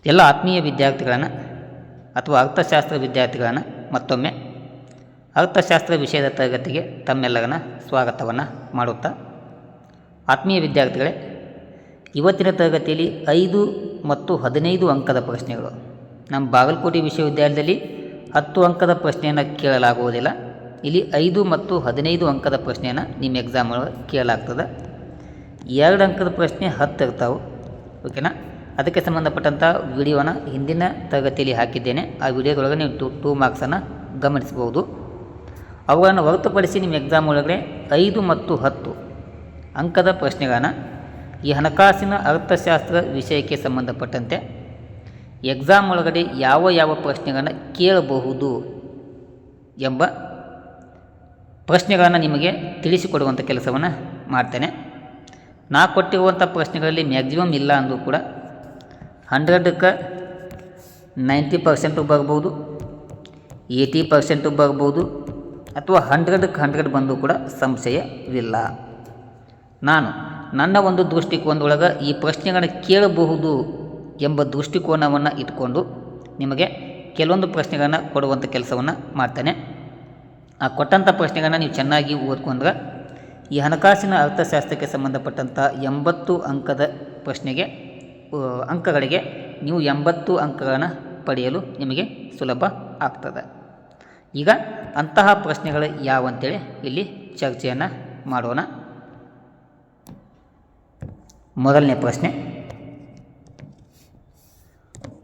ಎಲ್ಲ ಆತ್ಮೀಯ ವಿದ್ಯಾರ್ಥಿಗಳನ್ನು ಅಥವಾ ಅರ್ಥಶಾಸ್ತ್ರ ವಿದ್ಯಾರ್ಥಿಗಳನ್ನು ಮತ್ತೊಮ್ಮೆ ಅರ್ಥಶಾಸ್ತ್ರ ವಿಷಯದ ತರಗತಿಗೆ ತಮ್ಮೆಲ್ಲರನ್ನ ಸ್ವಾಗತವನ್ನು ಮಾಡುತ್ತಾ, ಆತ್ಮೀಯ ವಿದ್ಯಾರ್ಥಿಗಳೇ, ಇವತ್ತಿನ ತರಗತಿಯಲ್ಲಿ 5 ಮತ್ತು 15 ಅಂಕದ ಪ್ರಶ್ನೆಗಳು. ನಮ್ಮ ಬಾಗಲಕೋಟೆ ವಿಶ್ವವಿದ್ಯಾಲಯದಲ್ಲಿ 10 ಅಂಕದ ಪ್ರಶ್ನೆಯನ್ನು ಕೇಳಲಾಗುವುದಿಲ್ಲ. ಇಲ್ಲಿ 5 ಮತ್ತು 15 ಅಂಕದ ಪ್ರಶ್ನೆಯನ್ನು ನಿಮ್ಮ ಎಕ್ಸಾಮ್ ಒಳಗೆ ಕೇಳಲಾಗ್ತದೆ. 2 ಅಂಕದ ಪ್ರಶ್ನೆ 10 ಇರ್ತಾವೆ. ಓಕೆನಾ? ಅದಕ್ಕೆ ಸಂಬಂಧಪಟ್ಟಂಥ ವಿಡಿಯೋನ ಹಿಂದಿನ ತರಗತಿಯಲ್ಲಿ ಹಾಕಿದ್ದೇನೆ. ಆ ವಿಡಿಯೋದೊಳಗೆ ನೀವು 2 ಮಾರ್ಕ್ಸನ್ನು ಗಮನಿಸಬಹುದು. ಅವುಗಳನ್ನು ಹೊರತುಪಡಿಸಿ ನಿಮ್ಮ ಎಕ್ಸಾಮ್ ಒಳಗಡೆ 5 ಮತ್ತು 10 ಅಂಕದ ಪ್ರಶ್ನೆಗಳನ್ನು ಈ ಹಣಕಾಸಿನ ಅರ್ಥಶಾಸ್ತ್ರ ವಿಷಯಕ್ಕೆ ಸಂಬಂಧಪಟ್ಟಂತೆ ಎಕ್ಸಾಮ್ ಒಳಗಡೆ ಯಾವ ಪ್ರಶ್ನೆಗಳನ್ನು ಕೇಳಬಹುದು ಎಂಬ ಪ್ರಶ್ನೆಗಳನ್ನು ನಿಮಗೆ ತಿಳಿಸಿಕೊಡುವಂಥ ಕೆಲಸವನ್ನು ಮಾಡ್ತೇನೆ. ನಾ ಕೊಟ್ಟಿರುವಂಥ ಪ್ರಶ್ನೆಗಳಲ್ಲಿ ಮ್ಯಾಕ್ಸಿಮಮ್ ಇಲ್ಲ ಅಂದರೂ ಕೂಡ 100ಕ್ಕೆ 90% ಬರ್ಬೋದು, 80% ಬರ್ಬೋದು, ಅಥವಾ 100ಕ್ಕೆ 100 ಬಂದು ಕೂಡ ಸಂಶಯವಿಲ್ಲ. ನಾನು ನನ್ನ ಒಂದು ದೃಷ್ಟಿಕೋನದೊಳಗೆ ಈ ಪ್ರಶ್ನೆಗಳನ್ನು ಕೇಳಬಹುದು ಎಂಬ ದೃಷ್ಟಿಕೋನವನ್ನು ಇಟ್ಕೊಂಡು ನಿಮಗೆ ಕೆಲವೊಂದು ಪ್ರಶ್ನೆಗಳನ್ನು ಕೊಡುವಂಥ ಕೆಲಸವನ್ನು ಮಾಡ್ತೇನೆ. ಆ ಕೊಟ್ಟಂಥ ಪ್ರಶ್ನೆಗಳನ್ನು ನೀವು ಚೆನ್ನಾಗಿ ಓದ್ಕೊಂಡ್ರೆ ಈ ಹಣಕಾಸಿನ ಅರ್ಥಶಾಸ್ತ್ರಕ್ಕೆ ಸಂಬಂಧಪಟ್ಟಂಥ 80 ಅಂಕದ ಅಂಕಗಳಿಗೆ ನೀವು 80 ಅಂಕಗಳನ್ನು ಪಡೆಯಲು ನಿಮಗೆ ಸುಲಭ ಆಗ್ತದೆ. ಈಗ ಅಂತಹ ಪ್ರಶ್ನೆಗಳು ಯಾವಂತೇಳಿ ಇಲ್ಲಿ ಚರ್ಚೆಯನ್ನು ಮಾಡೋಣ. ಮೊದಲನೇ ಪ್ರಶ್ನೆ,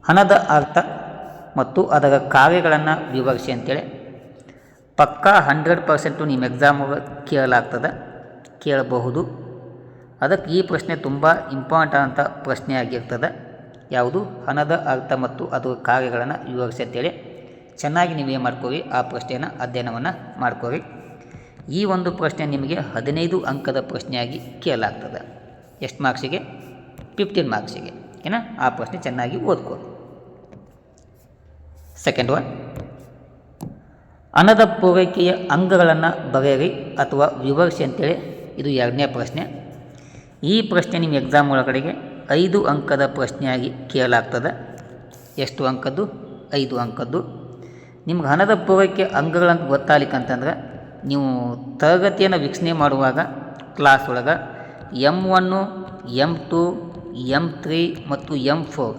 ಹಣದ ಅರ್ಥ ಮತ್ತು ಅದರ ಕಾರ್ಯಗಳನ್ನು ವಿವರಿಸಿ ಅಂತೇಳಿ ಪಕ್ಕಾ 100% ನಿಮ್ಮ ಎಕ್ಸಾಮ್ ಕೇಳಬಹುದು. ಅದಕ್ಕೆ ಈ ಪ್ರಶ್ನೆ ತುಂಬ ಇಂಪಾರ್ಟೆಂಟ್ ಅಂತ ಪ್ರಶ್ನೆ ಆಗಿರ್ತದೆ. ಯಾವುದು? ಹಣದ ಅರ್ಥ ಮತ್ತು ಅದರ ಕಾರ್ಯಗಳನ್ನು ವಿವರಿಸಿ ಅಂತೇಳಿ ಚೆನ್ನಾಗಿ ನೀವೇ ಮಾಡ್ಕೋರಿ, ಆ ಪ್ರಶ್ನೆಯನ್ನು ಅಧ್ಯಯನವನ್ನು ಮಾಡ್ಕೋರಿ. ಈ ಒಂದು ಪ್ರಶ್ನೆ ನಿಮಗೆ 15 ಅಂಕದ ಪ್ರಶ್ನೆಯಾಗಿ ಕೇಳಲಾಗ್ತದೆ. ಎಷ್ಟು ಮಾರ್ಕ್ಸಿಗೆ? 15 ಮಾರ್ಕ್ಸಿಗೆ. ಏನ? ಆ ಪ್ರಶ್ನೆ ಚೆನ್ನಾಗಿ ಓದ್ಕೋ. ಸೆಕೆಂಡ್ ಒನ್, ಹಣದ ಪೂರೈಕೆಯ ಅಂಗಗಳನ್ನು ಬರೆಯಿರಿ ಅಥವಾ ವಿವರಿಸಿ ಅಂತೇಳಿ ಇದು 2ನೇ ಪ್ರಶ್ನೆ. ಈ ಪ್ರಶ್ನೆ ನಿಮ್ಮ ಎಕ್ಸಾಮ್ ಒಳಗಡೆಗೆ 5 ಅಂಕದ ಪ್ರಶ್ನೆಯಾಗಿ ಕೇಳಲಾಗ್ತದೆ. ಎಷ್ಟು ಅಂಕದ್ದು? 5 ಅಂಕದ್ದು. ನಿಮ್ಗೆ ಹಣದ ಪೂರೈಕೆ ಅಂಗಗಳಂತ ಗೊತ್ತಾಗಲಿಕ್ಕಂತಂದ್ರೆ ನೀವು ತರಗತಿಯನ್ನು ವೀಕ್ಷಣೆ ಮಾಡುವಾಗ ಕ್ಲಾಸ್ ಒಳಗೆ M1, M2, M3 ಮತ್ತು M4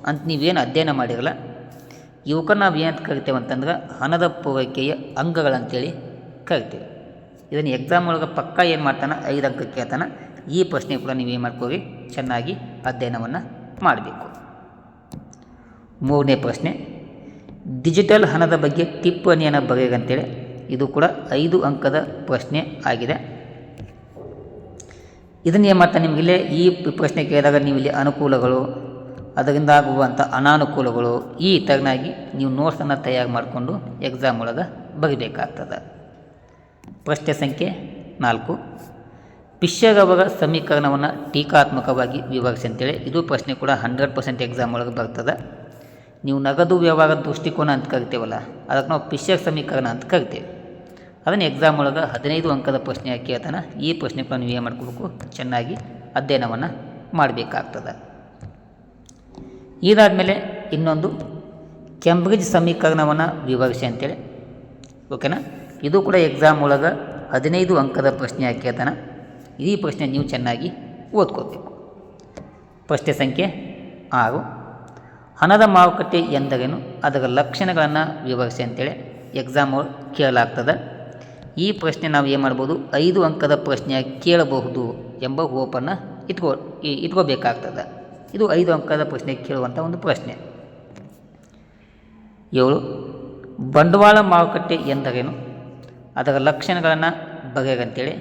ಅಂತ ನೀವೇನು ಅಧ್ಯಯನ ಮಾಡಿರಲ್ಲ, ಇವಕ್ಕೆ ನಾವು ಏನಂತ ಕರಿತೇವೆ ಅಂತಂದ್ರೆ ಹಣದ ಪೂರೈಕೆಯ ಅಂಗಗಳಂತೇಳಿ ಕರಿತೇವೆ. ಇದನ್ನು ಎಕ್ಸಾಮ್ ಒಳಗೆ ಪಕ್ಕ ಏನು ಮಾಡ್ತಾನೆ, 5 ಅಂಕ ಕೇಳ್ತಾನೆ. ಈ ಪ್ರಶ್ನೆ ಕೂಡ ನೀವೇನು ಮಾಡ್ಕೋರಿ, ಚೆನ್ನಾಗಿ ಅಧ್ಯಯನವನ್ನು ಮಾಡಬೇಕು. 3ನೇ ಪ್ರಶ್ನೆ, ಡಿಜಿಟಲ್ ಹಣದ ಬಗ್ಗೆ ಟಿಪ್ಪಣಿಯನ್ನು ಬರೆಯಂತೇಳಿ ಇದು ಕೂಡ 5 ಅಂಕದ ಪ್ರಶ್ನೆ ಆಗಿದೆ. ಇದನ್ನು ಏನು ಮಾಡ್ತಾನೆ ನಿಮಗಿಲ್ಲೇ ಈ ಪ್ರಶ್ನೆ ಕೇಳಿದಾಗ ನೀವು ಇಲ್ಲಿ ಅನುಕೂಲಗಳು, ಅದರಿಂದ ಆಗುವಂಥ ಅನಾನುಕೂಲಗಳು, ಈ ಥರನಾಗಿ ನೀವು ನೋಟ್ಸನ್ನು ತಯಾರು ಮಾಡಿಕೊಂಡು ಎಕ್ಸಾಮ್ ಒಳಗೆ ಬರೀಬೇಕಾಗ್ತದೆ. ಪ್ರಶ್ನೆ ಸಂಖ್ಯೆ 4, ಫಿಶರ್ ಅವರ ಸಮೀಕರಣವನ್ನು ಟೀಕಾತ್ಮಕವಾಗಿ ವಿವರಿಸಿ ಅಂತೇಳಿ ಇದು ಪ್ರಶ್ನೆ ಕೂಡ 100% ಎಕ್ಸಾಮ್ ಒಳಗೆ ಬರ್ತದೆ. ನೀವು ನಗದು ವ್ಯವಹಾರ ದೃಷ್ಟಿಕೋನ ಅಂತ ಕರಿತೇವಲ್ಲ, ಅದಕ್ಕೆ ನಾವು ಫಿಶರ್ ಸಮೀಕರಣ ಅಂತ ಕರಿತೇವೆ. ಅದನ್ನು ಎಕ್ಸಾಮ್ ಒಳಗೆ 15 ಅಂಕದ ಪ್ರಶ್ನೆ ಕೇಳ್ತಾನೆ. ಈ ಪ್ರಶ್ನೆ ಕೂಡ ನೀವು ಏನು ಮಾಡ್ಕೋಬೇಕು, ಚೆನ್ನಾಗಿ ಅಧ್ಯಯನವನ್ನು ಮಾಡಬೇಕಾಗ್ತದೆ. ಇದಾದಮೇಲೆ ಇನ್ನೊಂದು ಕೇಂಬ್ರಿಡ್ಜ್ ಸಮೀಕರಣವನ್ನು ವಿವರಿಸಿ ಅಂತೇಳಿ. ಓಕೆನಾ? ಇದು ಕೂಡ ಎಕ್ಸಾಮ್ ಒಳಗೆ 15 ಅಂಕದ ಪ್ರಶ್ನೆ ಕೇಳ್ತಾನೆ. ಈ ಪ್ರಶ್ನೆ ನೀವು ಚೆನ್ನಾಗಿ ಓದ್ಕೋಬೇಕು. ಪ್ರಶ್ನೆ ಸಂಖ್ಯೆ 6, ಹಣದ ಮಾರುಕಟ್ಟೆ ಎಂದರೇನು, ಅದರ ಲಕ್ಷಣಗಳನ್ನು ವಿವರಿಸಿ ಅಂತೇಳಿ ಎಕ್ಸಾಮ್ ಒಳಗೆ ಕೇಳಲಾಗ್ತದೆ. ಈ ಪ್ರಶ್ನೆ ನಾವು ಏನು ಮಾಡ್ಬೋದು, 5 ಅಂಕದ ಪ್ರಶ್ನೆ ಕೇಳಬಹುದು ಎಂಬ ಹೋಪನ್ನು ಇಟ್ಕೋಬೇಕಾಗ್ತದೆ. ಇದು 5 ಅಂಕದ ಪ್ರಶ್ನೆ ಕೇಳುವಂಥ ಒಂದು ಪ್ರಶ್ನೆ. 7, ಬಂಡವಾಳ ಮಾರುಕಟ್ಟೆ ಎಂದರೇನು, ಅದರ ಲಕ್ಷಣಗಳನ್ನು ಬಗೆಯಂತೇಳಿ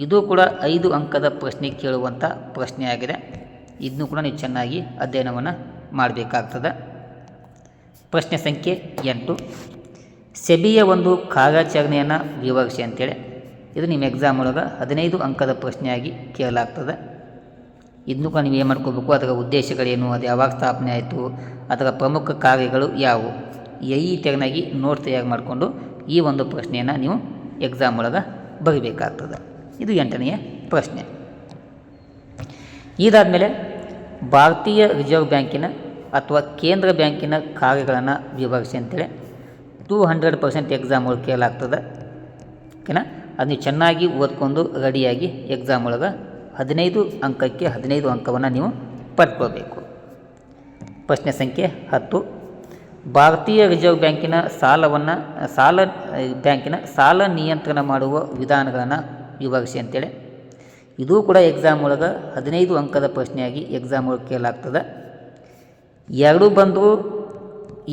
ಇದು ಕೂಡ 5 ಅಂಕದ ಪ್ರಶ್ನೆ ಕೇಳುವಂಥ ಪ್ರಶ್ನೆಯಾಗಿದೆ. ಇದನ್ನು ಕೂಡ ನೀವು ಚೆನ್ನಾಗಿ ಅಧ್ಯಯನವನ್ನು ಮಾಡಬೇಕಾಗ್ತದೆ. ಪ್ರಶ್ನೆ ಸಂಖ್ಯೆ 8, ಸೆಬಿಯ ಒಂದು ಕಾರ್ಯಾಚರಣೆಯನ್ನು ವಿವರಿಸಿ ಅಂತೇಳಿ ಇದು ನಿಮ್ಮ ಎಕ್ಸಾಮ್ ಒಳಗೆ 15 ಅಂಕದ ಪ್ರಶ್ನೆಯಾಗಿ ಕೇಳಲಾಗ್ತದೆ. ಇದನ್ನು ಕೂಡ ನೀವು ಏನು ಮಾಡ್ಕೋಬೇಕು, ಅದರ ಉದ್ದೇಶಗಳೇನು, ಅದು ಯಾವಾಗ ಸ್ಥಾಪನೆ ಆಯಿತು, ಅದರ ಪ್ರಮುಖ ಕಾರ್ಯಗಳು ಯಾವುವು, ಈ ತೆರನಾಗಿ ನೋಟ್ಸ್ ತಯಾರು ಮಾಡಿಕೊಂಡು ಈ ಒಂದು ಪ್ರಶ್ನೆಯನ್ನು ನೀವು ಎಕ್ಸಾಮ್ ಒಳಗೆ ಬರೀಬೇಕಾಗ್ತದೆ. ಇದು 8ನೇ ಪ್ರಶ್ನೆ. ಇದಾದಮೇಲೆ ಭಾರತೀಯ ರಿಸರ್ವ್ ಬ್ಯಾಂಕಿನ ಅಥವಾ ಕೇಂದ್ರ ಬ್ಯಾಂಕಿನ ಕಾರ್ಯಗಳನ್ನು ವಿವರಿಸಿ ಅಂತೇಳಿ 200% ಎಕ್ಸಾಮ್ ಒಳಗೆ ಕೇಳಲಾಗ್ತದೆ. ಓಕೆನಾ, ಅದು ನೀವು ಚೆನ್ನಾಗಿ ಓದ್ಕೊಂಡು ರೆಡಿಯಾಗಿ ಎಕ್ಸಾಮ್ ಒಳಗೆ 15 ಅಂಕಕ್ಕೆ 15 ಅಂಕವನ್ನು ನೀವು ಪಡ್ಕೊಳ್ಬೇಕು. ಪ್ರಶ್ನೆ ಸಂಖ್ಯೆ 10. ಭಾರತೀಯ ರಿಸರ್ವ್ ಬ್ಯಾಂಕಿನ ಸಾಲ ನಿಯಂತ್ರಣ ಮಾಡುವ ವಿಧಾನಗಳನ್ನು ವಿವರಿಸಿ ಅಂತೇಳಿ ಇದೂ ಕೂಡ ಎಕ್ಸಾಮ್ ಒಳಗೆ 15 ಅಂಕದ ಪ್ರಶ್ನೆಯಾಗಿ ಎಕ್ಸಾಮ್ ಒಳಗೆ ಕೇಳಲಾಗ್ತದೆ. ಎರಡೂ ಬಂದರೂ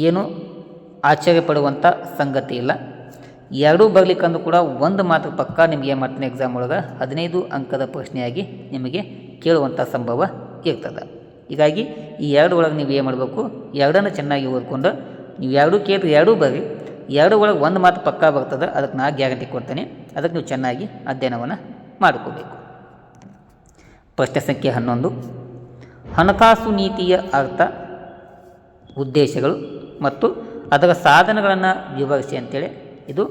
ಏನು ಆಶ್ಚರ್ಯ ಪಡುವಂಥ ಸಂಗತಿ ಇಲ್ಲ. ಎರಡೂ ಬರಲಿಕ್ಕಂದ್ರೂ ಕೂಡ ಒಂದು ಮಾತ್ರ ಪಕ್ಕ ನಿಮಗೆ ಏನು ಮಾಡ್ತಾನೆ ಎಕ್ಸಾಮ್ ಒಳಗೆ 15 ಅಂಕದ ಪ್ರಶ್ನೆಯಾಗಿ ನಿಮಗೆ ಕೇಳುವಂಥ ಸಂಭವ ಇರ್ತದೆ. ಹೀಗಾಗಿ ಈ ಎರಡು ಒಳಗೆ ನೀವು ಏನು ಮಾಡಬೇಕು, ಎರಡನ್ನು ಚೆನ್ನಾಗಿ ಓದ್ಕೊಂಡು ನೀವು ಎರಡೂ ಕೇಳಿದ್ರೆ ಎರಡೂ ಬರ್ರಿ, ಎರಡು ಒಳಗೆ ಒಂದು ಮಾತು ಪಕ್ಕ ಬರ್ತದೆ, ಅದಕ್ಕೆ ನಾ ಗ್ಯಾರಂಟಿ ಕೊಡ್ತೇನೆ. ಅದಕ್ಕೆ ನೀವು ಚೆನ್ನಾಗಿ ಅಧ್ಯಯನವನ್ನು ಮಾಡ್ಕೋಬೇಕು. ಪ್ರಶ್ನೆ ಸಂಖ್ಯೆ 11. ಹಣಕಾಸು ನೀತಿಯ ಅರ್ಥ, ಉದ್ದೇಶಗಳು ಮತ್ತು ಅದರ ಸಾಧನಗಳನ್ನು ವಿವರಿಸಿ ಅಂತೇಳಿ ಇದು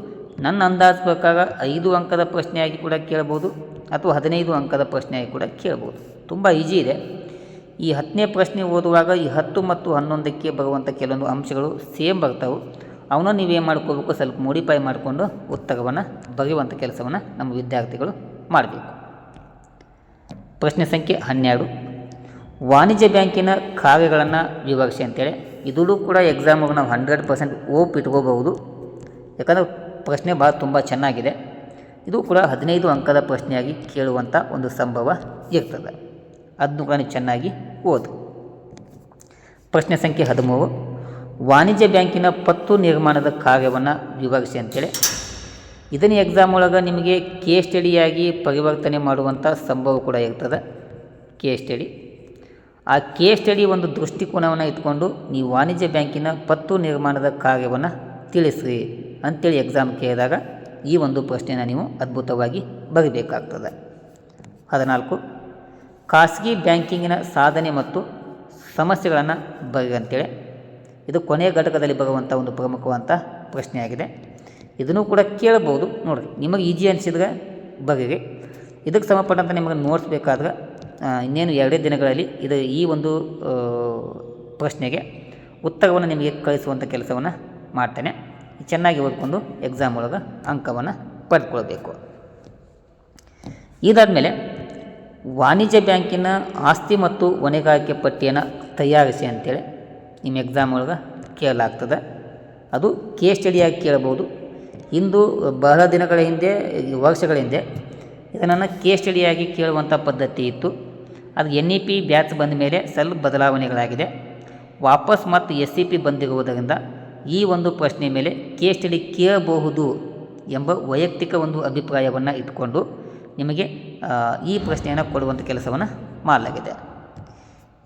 ನನ್ನ ಅಂದಾಜು ಪ್ರಕಾರ 5 ಅಂಕದ ಪ್ರಶ್ನೆಯಾಗಿ ಕೂಡ ಕೇಳ್ಬೋದು ಅಥವಾ 15 ಅಂಕದ ಪ್ರಶ್ನೆಯಾಗಿ ಕೂಡ ಕೇಳ್ಬೋದು. ತುಂಬ ಈಜಿ ಇದೆ. ಈ 10ನೇ ಪ್ರಶ್ನೆ ಓದುವಾಗ ಈ 10 ಮತ್ತು 11ಕ್ಕೆ ಬರುವಂಥ ಕೆಲವೊಂದು ಅಂಶಗಳು ಸೇಮ್ ಬರ್ತಾವೆ. ಅವನ್ನ ನೀವೇನು ಮಾಡ್ಕೋಬೇಕು, ಸ್ವಲ್ಪ ಮೋಡಿಫೈ ಮಾಡಿಕೊಂಡು ಉತ್ತರವನ್ನು ಬರೆಯುವಂಥ ಕೆಲಸವನ್ನು ನಮ್ಮ ವಿದ್ಯಾರ್ಥಿಗಳು ಮಾಡಬೇಕು. ಪ್ರಶ್ನೆ ಸಂಖ್ಯೆ 12. ವಾಣಿಜ್ಯ ಬ್ಯಾಂಕಿನ ಕಾರ್ಯಗಳನ್ನು ವಿವರಿಸಿ ಅಂತೇಳಿ ಇದೂ ಕೂಡ ಎಕ್ಸಾಮಿಗೆ ನಾವು 100% ಓಪ್ ಇಟ್ಕೋಬಹುದು. ಯಾಕಂದರೆ ಪ್ರಶ್ನೆ ಭಾಳ ತುಂಬ ಚೆನ್ನಾಗಿದೆ. ಇದು ಕೂಡ 15 ಅಂಕದ ಪ್ರಶ್ನೆಯಾಗಿ ಕೇಳುವಂಥ ಒಂದು ಸಂಭವ ಇರ್ತದೆ. ಅದನ್ನು ಕೂಡ ನೀವು ಚೆನ್ನಾಗಿ ಓದು. ಪ್ರಶ್ನೆ ಸಂಖ್ಯೆ 13. ವಾಣಿಜ್ಯ ಬ್ಯಾಂಕಿನ ಪತ್ತು ನಿರ್ಮಾಣದ ಕಾರ್ಯವನ್ನು ವಿವರಿಸಿ ಅಂತೇಳಿ ಇದನ್ನು ಎಕ್ಸಾಮ್ ಒಳಗೆ ನಿಮಗೆ ಕೇಸ್ ಸ್ಟಡಿಯಾಗಿ ಪರಿವರ್ತನೆ ಮಾಡುವಂಥ ಸಂಭವ ಕೂಡ ಇರ್ತದೆ. ಕೇಸ್ ಸ್ಟಡಿ, ಆ ಕೇಸ್ ಸ್ಟಡಿ ಒಂದು ದೃಷ್ಟಿಕೋನವನ್ನು ಇಟ್ಕೊಂಡು ನೀವು ವಾಣಿಜ್ಯ ಬ್ಯಾಂಕಿನ ಪತ್ತು ನಿರ್ಮಾಣದ ಕಾರ್ಯವನ್ನು ತಿಳಿಸ್ರಿ ಅಂಥೇಳಿ ಎಕ್ಸಾಮ್ ಕೇಳಿದಾಗ ಈ ಒಂದು ಪ್ರಶ್ನೆನ ನೀವು ಅದ್ಭುತವಾಗಿ ಬರೀಬೇಕಾಗ್ತದೆ. 14. ಖಾಸಗಿ ಬ್ಯಾಂಕಿಂಗಿನ ಸಾಧನೆ ಮತ್ತು ಸಮಸ್ಯೆಗಳನ್ನು ಬರೀ ಅಂತೇಳಿ ಇದು ಕೊನೆಯ ಘಟಕದಲ್ಲಿ ಬರುವಂಥ ಒಂದು ಪ್ರಮುಖವಾದಂಥ ಪ್ರಶ್ನೆಯಾಗಿದೆ. ಇದನ್ನು ಕೂಡ ಕೇಳಬಹುದು. ನೋಡಿರಿ, ನಿಮಗೆ ಈಜಿ ಅನಿಸಿದ್ರೆ ಬರೀರಿ. ಇದಕ್ಕೆ ಸಂಬಂಧಪಟ್ಟಂಥ ನಿಮಗೆ ನೋಟ್ಸ್ ಬೇಕಾದ್ರೆ ಇನ್ನೇನು 2 ದಿನಗಳಲ್ಲಿ ಈ ಒಂದು ಪ್ರಶ್ನೆಗೆ ಉತ್ತರವನ್ನು ನಿಮಗೆ ಕಳಿಸುವಂಥ ಕೆಲಸವನ್ನು ಮಾಡ್ತೇನೆ. ಚೆನ್ನಾಗಿ ಓದ್ಕೊಂಡು ಎಕ್ಸಾಮ್ ಒಳಗೆ ಅಂಕವನ್ನು ಪಡೆದುಕೊಳ್ಬೇಕು. ಇದಾದಮೇಲೆ ವಾಣಿಜ್ಯ ಬ್ಯಾಂಕಿನ ಆಸ್ತಿ ಮತ್ತು ಹೊಣೆಗಾರಿಕೆ ಪಟ್ಟಿಯನ್ನು ತಯಾರಿಸಿ ಅಂತೇಳಿ ನಿಮ್ಮ ಎಕ್ಸಾಮ್ ಒಳಗೆ ಕೇಳಲಾಗ್ತದೆ. ಅದು ಕೇಸ್ ಸ್ಟಡಿಯಾಗಿ ಕೇಳಬಹುದು. ಇಂದು ಬಹಳ ದಿನಗಳ ಹಿಂದೆ, ವರ್ಷಗಳ ಹಿಂದೆ ಇದನ್ನು ಕೇಸ್ ಸ್ಟಡಿಯಾಗಿ ಕೇಳುವಂಥ ಪದ್ಧತಿ ಇತ್ತು. ಅದು NEP ಬ್ಯಾಚ್ ಬಂದ ಮೇಲೆ ಸ್ವಲ್ಪ ಬದಲಾವಣೆಗಳಾಗಿದೆ. ವಾಪಸ್ ಮತ್ತು SCP ಬಂದಿರುವುದರಿಂದ ಈ ಒಂದು ಪ್ರಶ್ನೆ ಮೇಲೆ ಕೇಸ್ ಸ್ಟಡಿ ಕೇಳಬಹುದು ಎಂಬ ವೈಯಕ್ತಿಕ ಒಂದು ಅಭಿಪ್ರಾಯವನ್ನು ಇಟ್ಕೊಂಡು ನಿಮಗೆ ಈ ಪ್ರಶ್ನೆಯನ್ನು ಕೊಡುವಂಥ ಕೆಲಸವನ್ನು ಮಾಡಲಾಗಿದೆ.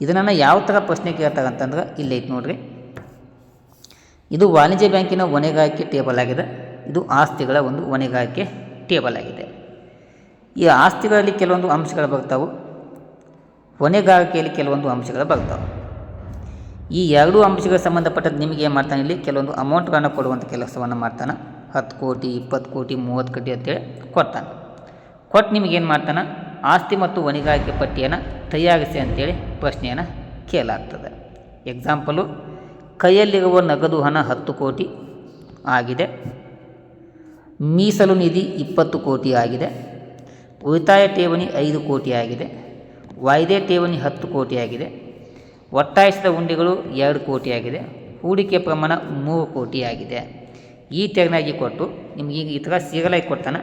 ಇದನ್ನು ಯಾವ ಥರ ಪ್ರಶ್ನೆ ಕೇಳ್ತಾರೆ ಅಂತಂದ್ರೆ ಇಲ್ಲೇ ಐತೆ ನೋಡಿರಿ. ಇದು ವಾಣಿಜ್ಯ ಬ್ಯಾಂಕಿನ ಹೊಣೆಗಾರಿಕೆ ಟೇಬಲ್ ಆಗಿದೆ. ಇದು ಆಸ್ತಿಗಳ ಒಂದು ಹೊಣೆಗಾರಿಕೆ ಟೇಬಲ್ ಆಗಿದೆ. ಈ ಆಸ್ತಿಗಳಲ್ಲಿ ಕೆಲವೊಂದು ಅಂಶಗಳು ಬರ್ತಾವೆ, ಹೊಣೆಗಾರಿಕೆಯಲ್ಲಿ ಕೆಲವೊಂದು ಅಂಶಗಳು ಬರ್ತಾವೆ. ಈ ಎರಡೂ ಅಂಶಗಳಿಗೆ ಸಂಬಂಧಪಟ್ಟದ್ದು ನಿಮಗೆ ಏನು ಮಾಡ್ತಾನೆ, ಇಲ್ಲಿ ಕೆಲವೊಂದು ಅಮೌಂಟ್ಗಳನ್ನು ಕೊಡುವಂಥ ಕೆಲಸವನ್ನು ಮಾಡ್ತಾನೆ. 10 ಕೋಟಿ 20 ಕೋಟಿ 30 ಕೋಟಿ ಅಂತೇಳಿ ಕೊಡ್ತಾನೆ. ಕೊಟ್ಟು ನಿಮಗೇನು ಮಾಡ್ತಾನೆ, ಆಸ್ತಿ ಮತ್ತು ಹೊಣೆಗಾರಿಕೆ ಪಟ್ಟಿಯನ್ನು ತಯಾರಿಸಿ ಅಂತೇಳಿ ಪ್ರಶ್ನೆಯನ್ನು ಕೇಳಲಾಗ್ತದೆ. ಎಕ್ಸಾಂಪಲು, ಕೈಯಲ್ಲಿರುವ ನಗದು ಹಣ 10 ಕೋಟಿ ಆಗಿದೆ, ಮೀಸಲು ನಿಧಿ 20 ಕೋಟಿ ಆಗಿದೆ, ಉಳಿತಾಯ ಠೇವಣಿ 5 ಕೋಟಿ ಆಗಿದೆ, ವಾಯ್ದೆ ಠೇವಣಿ 10 ಕೋಟಿ ಆಗಿದೆ, ಒಟ್ಟಾಯಿಸಿದ ಹುಂಡಿಗಳು 2 ಕೋಟಿ ಆಗಿದೆ, ಹೂಡಿಕೆ ಪ್ರಮಾಣ 3 ಕೋಟಿ ಆಗಿದೆ. ಈ ತೆರನಾಗಿ ಕೊಟ್ಟು ನಿಮಗೆ ಈ ಥರ ಸಿಗಲಾಗಿ ಕೊಡ್ತಾನೆ.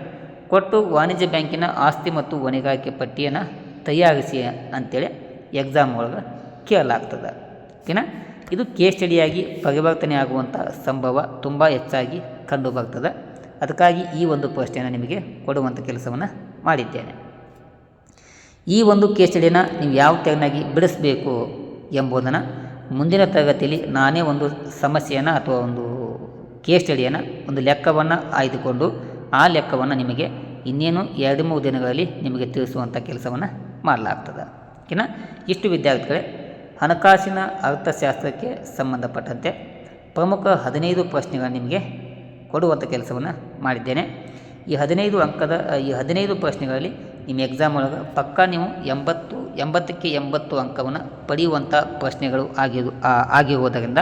ಕೊಟ್ಟು ವಾಣಿಜ್ಯ ಬ್ಯಾಂಕಿನ ಆಸ್ತಿ ಮತ್ತು ಹೊಣೆಗಾರಿಕೆ ಪಟ್ಟಿಯನ್ನು ತಯಾರಿಸಿ ಅಂತೇಳಿ ಎಕ್ಸಾಮ್ ಒಳಗೆ ಕೇಳಲಾಗ್ತದೆ. ಓಕೆನಾ, ಇದು ಕೇಸ್ ಸ್ಟಡಿಯಾಗಿ ಪರಿವರ್ತನೆ ಆಗುವಂಥ ಸಂಭವ ತುಂಬ ಹೆಚ್ಚಾಗಿ ಕಂಡು ಬರ್ತದೆ. ಅದಕ್ಕಾಗಿ ಈ ಒಂದು ಪ್ರಶ್ನೆಯನ್ನು ನಿಮಗೆ ಕೊಡುವಂಥ ಕೆಲಸವನ್ನು ಮಾಡಿದ್ದೇನೆ. ಈ ಒಂದು ಕೇಸ್ ಸ್ಟಡಿಯನ್ನು ನೀವು ಯಾವ ತೆರನಾಗಿ ಬಿಡಿಸಬೇಕು ಎಂಬುದನ್ನು ಮುಂದಿನ ತರಗತಿಯಲ್ಲಿ ನಾನೇ ಒಂದು ಸಮಸ್ಯೆಯನ್ನು ಅಥವಾ ಒಂದು ಕೇಸ್ ಸ್ಟಡಿಯನ್ನು ಒಂದು ಲೆಕ್ಕವನ್ನು ಆಯ್ದುಕೊಂಡು ಆ ಲೆಕ್ಕವನ್ನು ನಿಮಗೆ ಇನ್ನೇನು 2-3 ದಿನಗಳಲ್ಲಿ ನಿಮಗೆ ತಿಳಿಸುವಂಥ ಕೆಲಸವನ್ನು ಮಾಡಲಾಗ್ತದೆ. ಓಕೆನಾ, ಇಷ್ಟು ವಿದ್ಯಾರ್ಥಿಗಳೇ ಹಣಕಾಸಿನ ಅರ್ಥಶಾಸ್ತ್ರಕ್ಕೆ ಸಂಬಂಧಪಟ್ಟಂತೆ ಪ್ರಮುಖ 15 ಪ್ರಶ್ನೆಗಳನ್ನು ನಿಮಗೆ ಕೊಡುವಂಥ ಕೆಲಸವನ್ನು ಮಾಡಿದ್ದೇನೆ. ಈ 15 ಪ್ರಶ್ನೆಗಳಲ್ಲಿ ನಿಮ್ಮ ಎಕ್ಸಾಮ್ ಒಳಗೆ ಪಕ್ಕಾ ನೀವು 80ಕ್ಕೆ 80 ಅಂಕವನ್ನು ಪಡೆಯುವಂಥ ಪ್ರಶ್ನೆಗಳು ಆಗಿರುವುದರಿಂದ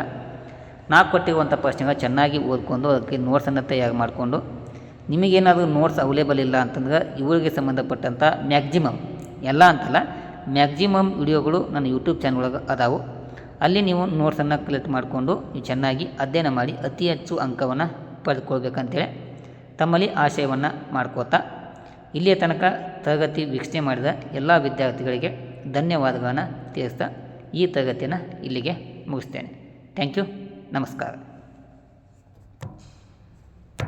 ನಾವು ಕೊಟ್ಟಿರುವಂಥ ಪ್ರಶ್ನೆಗಳು ಚೆನ್ನಾಗಿ ಓದ್ಕೊಂಡು ಅದಕ್ಕೆ ನೋಟ್ಸನ್ನು ತಯಾರು ಮಾಡಿಕೊಂಡು ನಿಮಗೇನಾದರೂ ನೋಟ್ಸ್ ಅವೈಲೇಬಲ್ ಇಲ್ಲ ಅಂತಂದ್ರೆ ಇವರಿಗೆ ಸಂಬಂಧಪಟ್ಟಂಥ ಮ್ಯಾಕ್ಸಿಮಮ್ ಎಲ್ಲ ಅಂತಲ್ಲ ಮ್ಯಾಕ್ಸಿಮಮ್ ವಿಡಿಯೋಗಳು ನನ್ನ ಯೂಟ್ಯೂಬ್ ಚಾನಲ್ ಒಳಗೆ ಅದಾವು. ಅಲ್ಲಿ ನೀವು ನೋಟ್ಸನ್ನು ಕಲೆಕ್ಟ್ ಮಾಡಿಕೊಂಡು ನೀವು ಚೆನ್ನಾಗಿ ಅಧ್ಯಯನ ಮಾಡಿ ಅತಿ ಹೆಚ್ಚು ಅಂಕವನ್ನು ಪಡೆದುಕೊಳ್ಬೇಕಂತೇಳಿ ತಮ್ಮಲ್ಲಿ ಆಶಯವನ್ನು ಮಾಡ್ಕೋತಾ ಇಲ್ಲಿಯ ತನಕ ತರಗತಿ ವೀಕ್ಷಣೆ ಮಾಡಿದ ಎಲ್ಲ ವಿದ್ಯಾರ್ಥಿಗಳಿಗೆ ಧನ್ಯವಾದಗಳನ್ನು ತಿಳಿಸ್ತಾ ಈ ತರಗತಿಯನ್ನು ಇಲ್ಲಿಗೆ ಮುಗಿಸ್ತೇನೆ. Thank you. ನಮಸ್ಕಾರ.